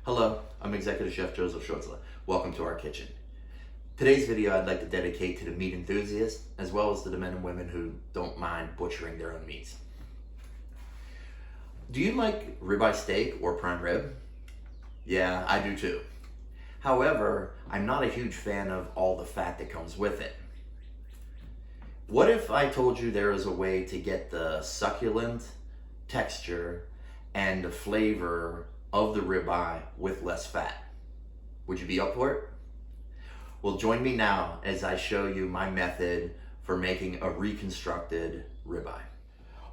Hello, I'm Executive Chef Joseph Schwartzler. Welcome to our kitchen. Today's video I'd like to dedicate to the meat enthusiasts, as well as to the men and women who don't mind butchering their own meats. Do you like ribeye steak or prime rib? Yeah, I do too. However, I'm not a huge fan of all the fat that comes with it. What if I told you there is a way to get the succulent texture and the flavor of the ribeye with less fat? Would you be up for it? Well, join me now as I show you my method for making a reconstructed ribeye.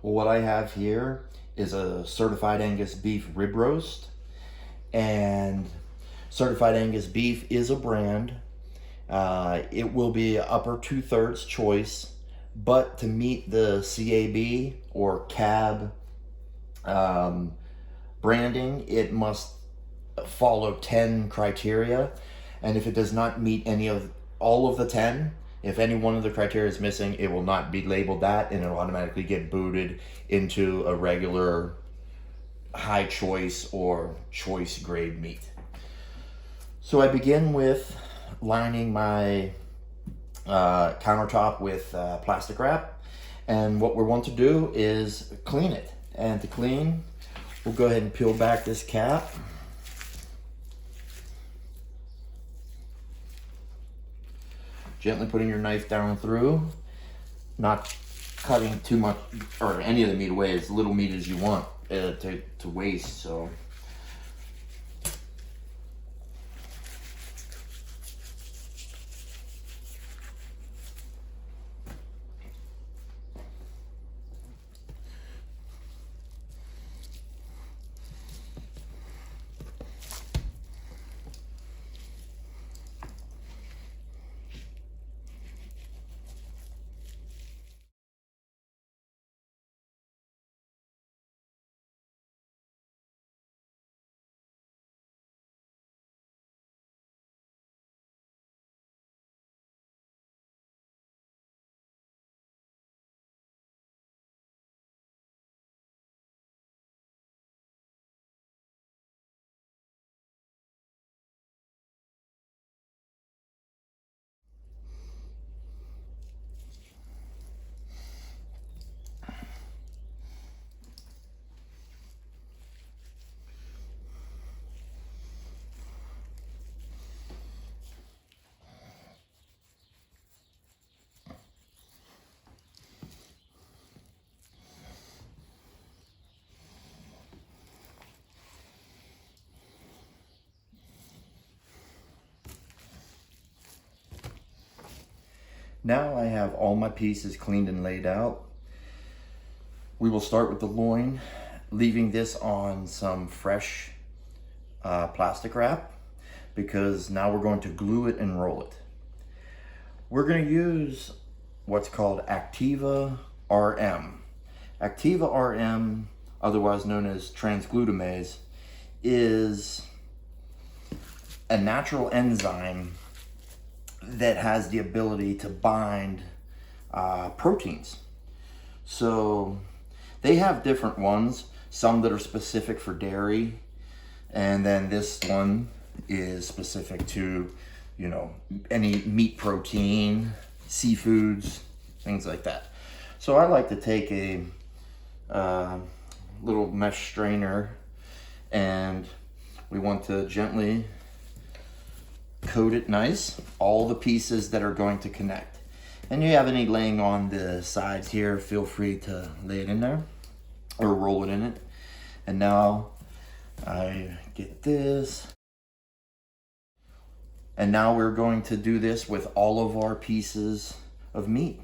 Well, what I have here is a Certified Angus Beef rib roast, and Certified Angus Beef is a brand. It will be upper 2/3 choice, but to meet the CAB or CAB branding, it must follow 10 criteria, and if it does not meet all of the 10, if any one of the criteria is missing, it will not be labeled that, and it'll automatically get booted into a regular high choice or choice grade meat. So I begin with lining my countertop with plastic wrap, and what we want to do is clean it. And to clean, we'll go ahead and peel back this cap. Gently putting your knife down through, not cutting too much or any of the meat away, as little meat as you want to waste. So now I have all my pieces cleaned and laid out. We will start with the loin, leaving this on some fresh plastic wrap, because now we're going to glue it and roll it. We're going to use what's called Activa RM. Activa RM, otherwise known as transglutaminase, is a natural enzyme that has the ability to bind proteins. So they have different ones, some that are specific for dairy, and then this one is specific to, you know, any meat protein, seafoods, things like that. So I like to take a little mesh strainer, and we want to gently coat it nice, all the pieces that are going to connect. And you have any laying on the sides here, feel free to lay it in there or roll it in it. And now I get this. And now we're going to do this with all of our pieces of meat.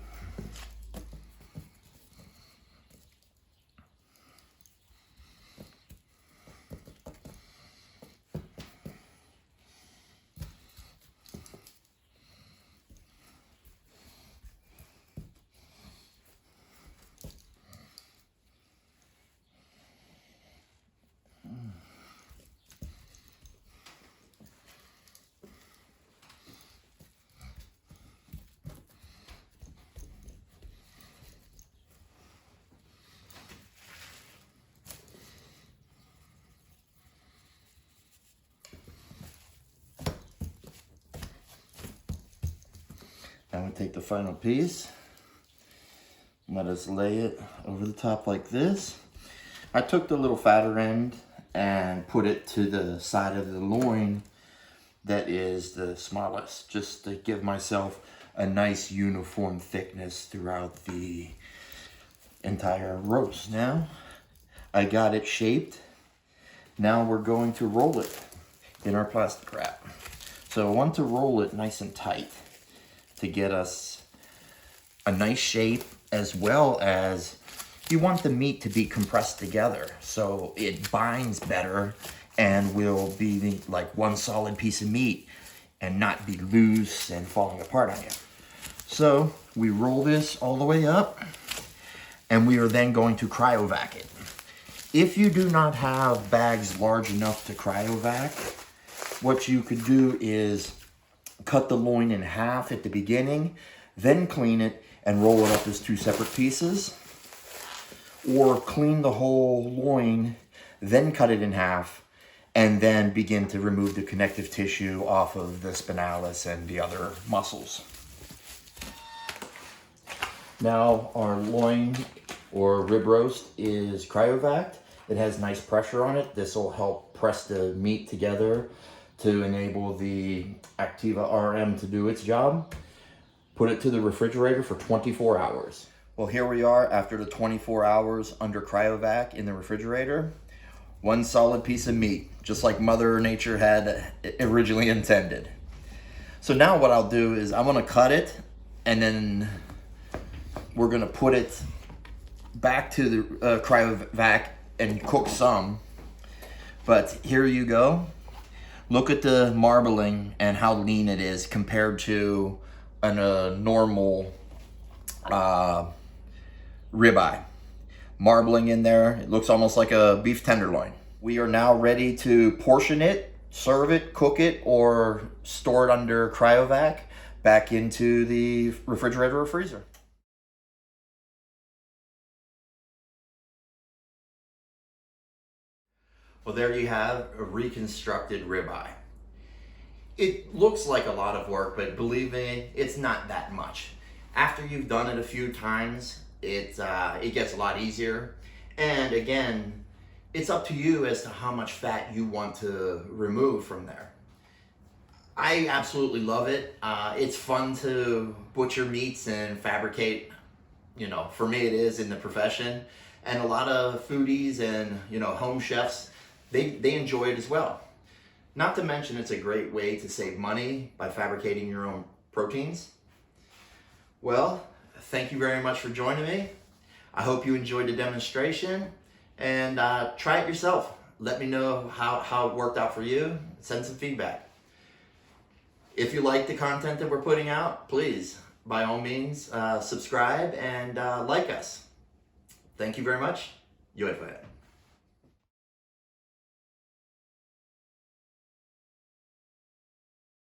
Now we take the final piece. Let us lay it over the top like this. I took the little fatter end and put it to the side of the loin that is the smallest, just to give myself a nice uniform thickness throughout the entire roast. Now I got it shaped. Now we're going to roll it in our plastic wrap. So I want to roll it nice and tight to get us a nice shape, as well as you want the meat to be compressed together so it binds better and will be like one solid piece of meat and not be loose and falling apart on you. So we roll this all the way up and we are then going to cryovac it. If you do not have bags large enough to cryovac, what you could do is cut the loin in half at the beginning, then clean it and roll it up as 2 separate pieces. Or clean the whole loin, then cut it in half, and then begin to remove the connective tissue off of the spinalis and the other muscles. Now our loin or rib roast is cryovac'd. It has nice pressure on it. This will help press the meat together to enable the Activa RM to do its job. Put it to the refrigerator for 24 hours. Well, here we are after the 24 hours under cryovac in the refrigerator. One solid piece of meat, just like Mother Nature had originally intended. So now what I'll do is I'm gonna cut it, and then we're gonna put it back to the cryovac and cook some. But here you go. Look at the marbling and how lean it is compared to a normal ribeye. Marbling in there, it looks almost like a beef tenderloin. We are now ready to portion it, serve it, cook it, or store it under cryovac back into the refrigerator or freezer. Well, there you have a reconstructed ribeye. It looks like a lot of work, but believe me, it's not that much. After you've done it a few times, it gets a lot easier. And again, it's up to you as to how much fat you want to remove from there. I absolutely love it. It's fun to butcher meats and fabricate. You know, for me it is in the profession. And a lot of foodies and, you know, home chefs, they enjoy it as well. Not to mention it's a great way to save money by fabricating your own proteins. Well, thank you very much for joining me. I hope you enjoyed the demonstration, and try it yourself. Let me know how it worked out for you. Send some feedback. If you like the content that we're putting out, please, by all means, subscribe and like us. Thank you very much. Yo,